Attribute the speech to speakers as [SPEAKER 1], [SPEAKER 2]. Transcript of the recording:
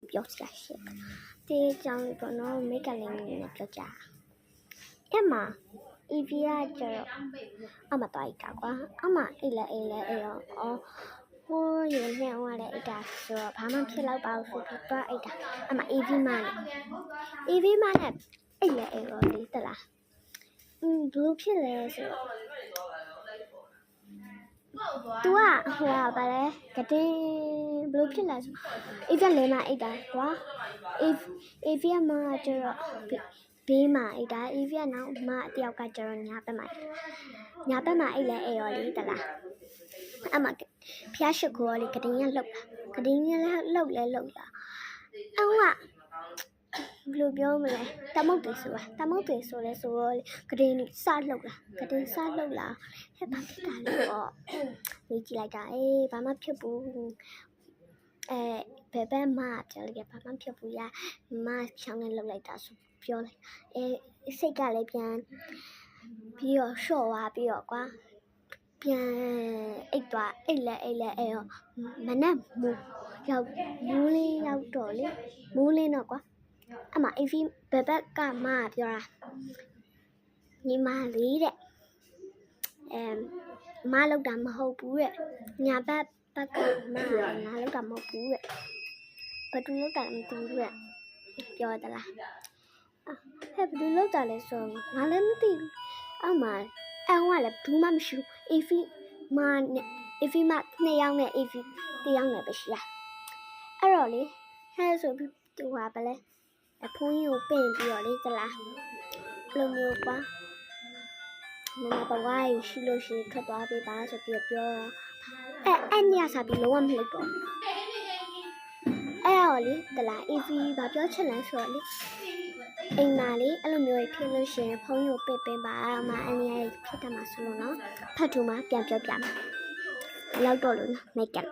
[SPEAKER 1] ပြောစရာရှိတယ်ဒီကြောင့်ပေါ့နော်မိတ်ကလေးငယ်နဲ့ပြောကြအဲ့မှာ EV ကကျတော့အမသွားကြကွာအမအိတ်ရောဟိုးရုံနဲ့ဟိုကလည်းအိတ်တာဆိုတော့ဘာမှဖြစ်တော့ပါဘူးဆိုတော့အိတ်တာအမ EV မနဲ့အိတ်ရောလေတလားဘလို့ဖြစ်လဲဆိုတော့သူကဟိုပါလေကတင်ဘလို့ဖြစ်လဲဆိုအိတ်ကလည်းမအိတ်တာကွာAV မကျတော့ဘေးမှာအိတ်တာ AV နောက်မတယောက်ကကျတော့ညာဘက်မှာအိတ်လဲအေရောလေတလားအမဖျားရှိခိုးလေကတင်ရလှုပ်ကတင်ရလှုပ်လာအောက်ကဘယ်လိုပြောမလဲတမုတ်တွေဆိုလဲဆိုတော့ကတင်စလှုပ်လာဟဲ့ဘာဖြစ်တာလဲပေါ့ဝေးကြည့်လိုက်တာဘာမှဖြစ်ဘူးဘယ်ဘက်မှပြောလိုက်ဘာမှဖြစ်ဘူးမချောင်းနဲ့လှုပ်လိုက်တာဆိုပြောလိုက်စိတ်ကလည်းပြန်ပြီးတော့လျှော့သွားပြီးတော့ကွာပြန်အိတ်ရောမနဲ့မူးလင်းရောက်တော့လေမူးလင်းတော့ကွာအမ AV ဘယ်ဘက်ကမှပြောတာညီမလေးတဲ့မလောက်တာမဟုတ်ဘူးတဲ့ညာဘက်ကမငါလောက်တာမဟုတ်ဘူးတဲ့ဘယ်သူလောက်တာမသိဘူးတဲ့ပြောသလားဟဲ့ဘယ်သူလောက်တာလဲဆိုငါလည်းမသိဘူးအောက်မှာကလည်းဘူးမှမရှိဘူး AV မ2ယောက်နဲ့ AV 1ယောက်နဲ့ပဲရှိတာအဲ့တော့လေဟဲ့ဆိုပြီးသူကပဲလေအဖုန်းကြီးကိုပင့်ပြီးတော့လေသလားလိုမျိုးကွာမမဘဝကြီးရှိလို့ရှိထွက်သွားပေးပါဆိုပြီးပြောအဲ့ညစားပြီးလုံးဝမလုပ်တော့အဲ့တော့လေသလား AV ဘာပြောချင်လဲဆိုတော့လေအိမ်မှာလေအဲ့လိုမျိုးဖြစ်လို့ရှိရင်ဖုန်းကိုပင့်ပါမအန်ရဖြစ်တယ်မှာဆိုလို့နော်ဖတ်ထူမှာပြန်ပြောပြမယ်လောက်တော့လို့နော်မိတ်ကန်